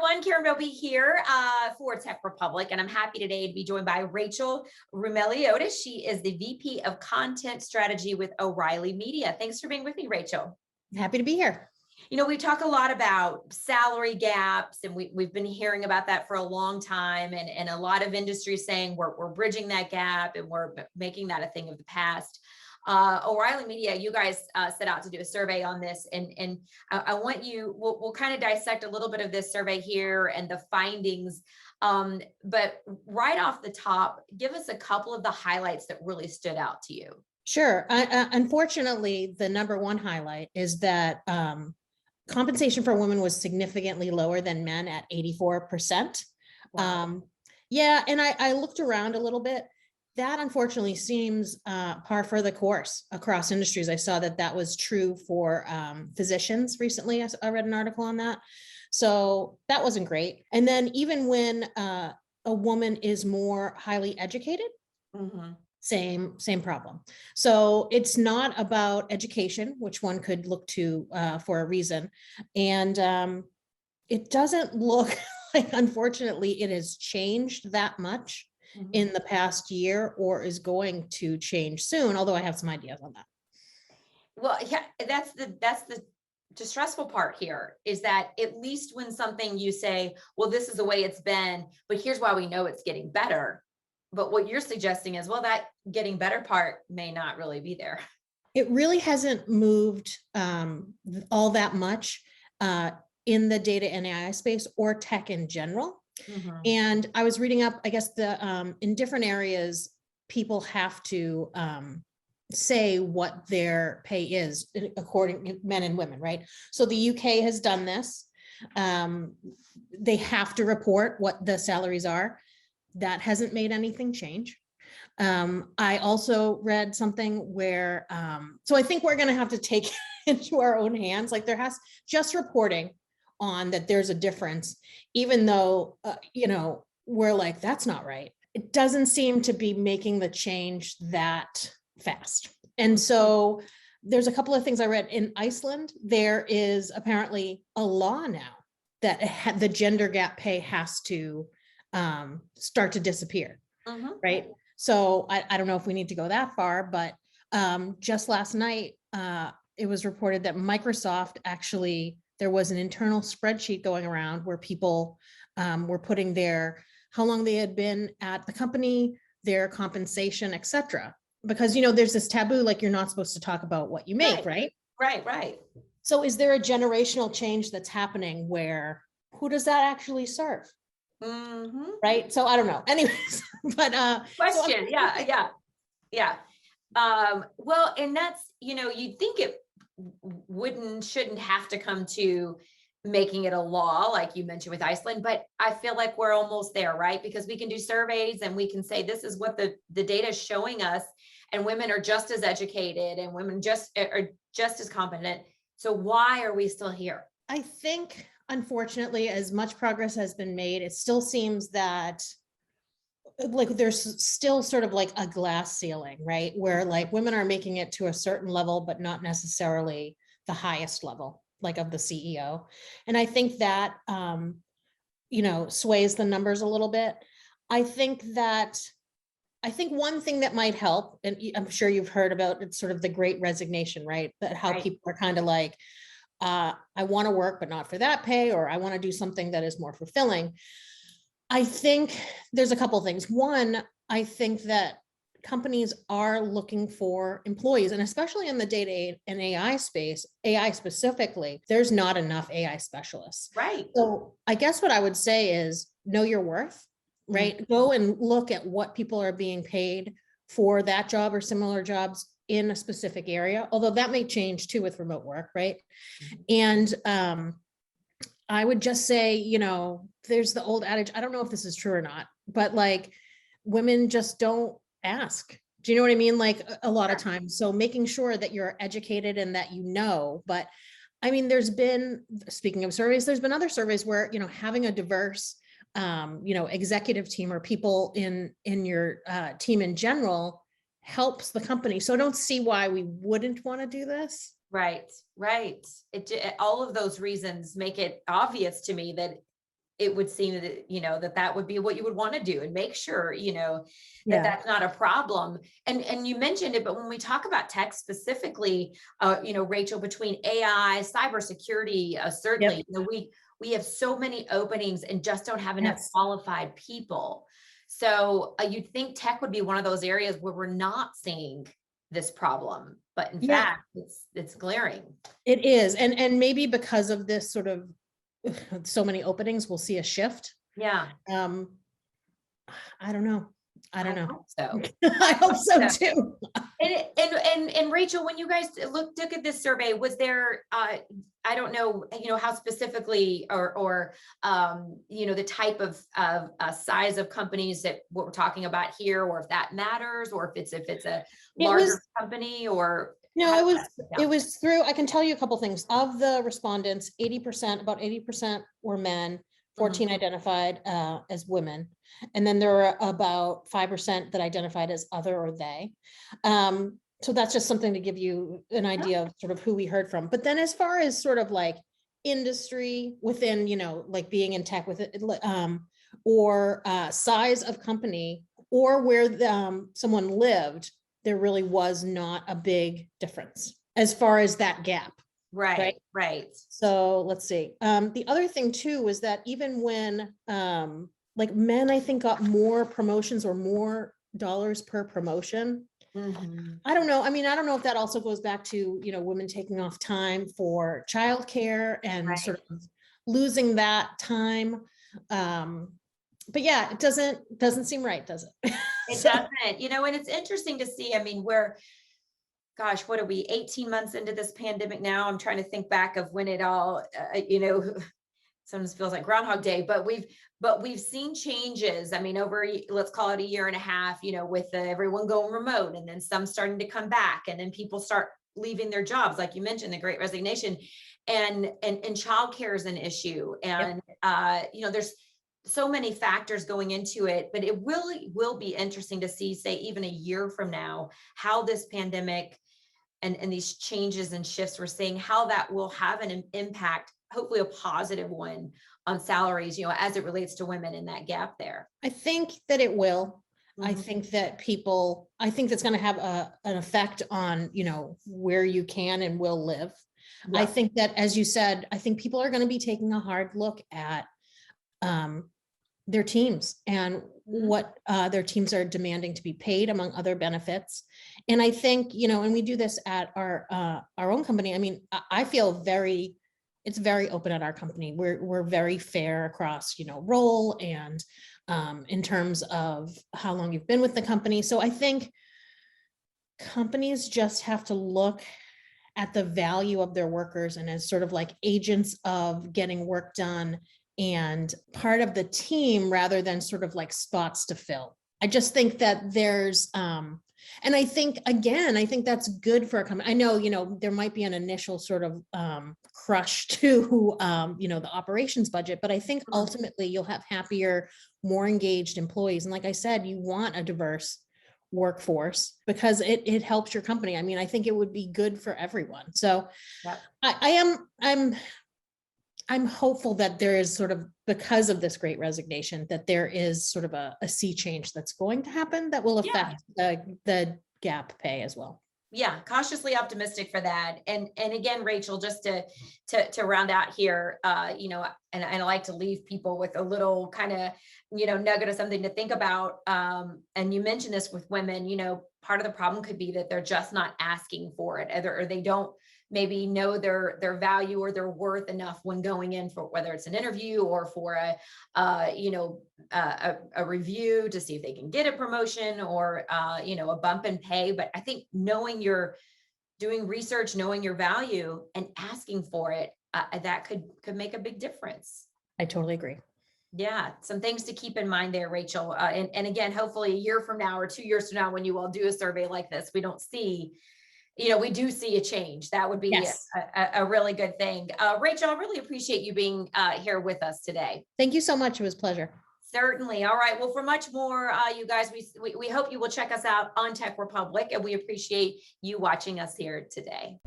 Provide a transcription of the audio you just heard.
everyone, Karen Roby here for TechRepublic, and I'm happy today to be joined by Rachel Rumeliotis. She is the VP of Content Strategy with O'Reilly Media. Thanks for being with me, Rachel. Happy to be here. You know, we talk a lot about salary gaps, and we've been hearing about that for a long time, and a lot of industries saying we're bridging that gap and we're making that a thing of the past. O'Reilly Media, you guys set out to do a survey on this, and I want you, we'll kind of dissect a little bit of this survey here and the findings, but right off the top, give us a couple of the highlights that really stood out to you. Sure. Unfortunately, the number one highlight is that compensation for women was significantly lower than men at 84%. Wow. Yeah, and I looked around a little bit. That unfortunately seems par for the course across industries. I saw that was true for physicians recently. I read an article on that. So that wasn't great. And then even when a woman is more highly educated, same problem. So it's not about education, which one could look to for a reason. And it doesn't look like, unfortunately, it has changed that much in the past year or is going to change soon, although I have some ideas on that. Well, yeah, that's the stressful part here, is that at least when something you say, well, this is the way it's been, but here's why we know it's getting better. But what you're suggesting is, well, that getting better part may not really be there. It really hasn't moved all that much in the data and AI space or tech in general. And I was reading up, I guess in different areas, people have to say what their pay is according to men and women, right? So the UK has done this. They have to report what the salaries are. That hasn't made anything change. I also read something where, so I think we're going to have to take it into our own hands. Like just reporting on that there's a difference, even though, we're like, that's not right. It doesn't seem to be making the change that fast. And so there's a couple of things I read. In Iceland, there is apparently a law now that the gender gap pay has to start to disappear, right? So I don't know if we need to go that far, but just last night, it was reported that Microsoft actually, there was an internal spreadsheet going around where people were putting how long they had been at the company, their compensation, et cetera. Because, there's this taboo, like you're not supposed to talk about what you make, right? Right. So is there a generational change that's happening where, who does that actually serve? Right. So I don't know. Anyways, but question. Yeah. Well, and that's, you'd think it shouldn't have to come to making it a law, like you mentioned with Iceland, but I feel like we're almost there, right? Because we can do surveys and we can say, this is what the data is showing us, and women are just as educated and women are just as competent. So why are we still here? I think, unfortunately, as much progress has been made, it still seems that like there's still sort of like a glass ceiling, right? Where like women are making it to a certain level, but not necessarily the highest level, like of the CEO. And I think that, sways the numbers a little bit. I think one thing that might help, and I'm sure you've heard about, it's sort of the Great Resignation, right? That how people are kind of like, I want to work, but not for that pay, or I want to do something that is more fulfilling. I think there's a couple of things. One, I think that companies are looking for employees, and especially in the data and AI space, AI specifically, there's not enough AI specialists. Right. So I guess what I would say is know your worth, right? Go and look at what people are being paid for that job or similar jobs in a specific area, although that may change too with remote work, right? And I would just say, there's the old adage, I don't know if this is true or not, but like women just don't ask. Do you know what I mean? Like a lot of times. So making sure that you're educated and that but I mean, speaking of surveys, there's been other surveys where, having a diverse, executive team or people in your team in general helps the company. So I don't see why we wouldn't want to do this. Right. All of those reasons make it obvious to me that it would seem that, that would be what you would want to do and make sure, that Yeah. that's not a problem. And you mentioned it, but when we talk about tech specifically, Rachel, between AI, cybersecurity, certainly, Yep. we have so many openings and just don't have enough Yes. qualified people. So you'd think tech would be one of those areas where we're not seeing this problem, but in Yeah, fact, it's glaring. it is. And maybe because of this sort of so many openings, we'll see a shift. Yeah, I don't know. I don't know. hope so. I hope so too. And Rachel, when you guys look at this survey, was there I don't know, how specifically or the type of size of companies that what we're talking about here, or if that matters, or if it's a larger company, or No, how it does was, that break down? through, I can tell you a couple things. Of the respondents, 80%, about 80% were men, 14 identified as women. And then there were about 5% that identified as other or they. So that's just something to give you an idea of sort of who we heard from. But then as far as sort of like industry within, like being in tech with it, or size of company, or where someone lived, there really was not a big difference as far as that gap. Right. So let's see. The other thing too was that even when like men, I think, got more promotions or more dollars per promotion. I don't know. I mean, I don't know if that also goes back to, women taking off time for childcare and sort of losing that time. But yeah, it doesn't seem right, does it? It doesn't, and it's interesting to see. I mean, gosh, what are we, 18 months into this pandemic now? I'm trying to think back of when it all, sometimes feels like Groundhog Day, but we've seen changes. I mean, over, let's call it a year and a half, with everyone going remote, and then some starting to come back, and then people start leaving their jobs, like you mentioned, the Great Resignation, and childcare is an issue, and there's so many factors going into it, but it really will be interesting to see, say, even a year from now, how this pandemic and these changes and shifts we're seeing, how that will have an impact, hopefully a positive one, on salaries, as it relates to women in that gap there. I think that it will. I think that I think that's going to have an effect on, where you can and will live. I think that, as you said, I think people are going to be taking a hard look at their teams and what their teams are demanding to be paid, among other benefits. And I think, and we do this at our own company. I mean, I feel it's very open at our company. We're very fair across, role and in terms of how long you've been with the company. So I think companies just have to look at the value of their workers and as sort of like agents of getting work done and part of the team, rather than sort of like spots to fill. I just think that there's, and I think, again, I think that's good for a company. I know, there might be an initial sort of crush to, the operations budget, but I think ultimately you'll have happier, more engaged employees. And like I said, you want a diverse workforce because it helps your company. I mean, I think it would be good for everyone. So I'm hopeful that there is sort of, because of this Great Resignation, that there is sort of a sea change that's going to happen that will affect the gap pay as well. Yeah, cautiously optimistic for that. And again, Rachel, just to round out here, and I like to leave people with a little kind of, nugget of something to think about. And you mentioned this with women, part of the problem could be that they're just not asking for it, or they don't maybe know their value or their worth enough when going in for, whether it's an interview or for a review to see if they can get a promotion or a bump in pay. But I think knowing you're doing research, knowing your value and asking for it, that could make a big difference. I totally agree. Yeah, some things to keep in mind there, Rachel. And again, hopefully a year from now or 2 years from now, when you all do a survey like this, we don't see, we do see a change. That would be a really good thing. Rachel, I really appreciate you being here with us today. Thank you so much. It was a pleasure. Certainly. All right. Well, for much more, you guys, we hope you will check us out on TechRepublic, and we appreciate you watching us here today.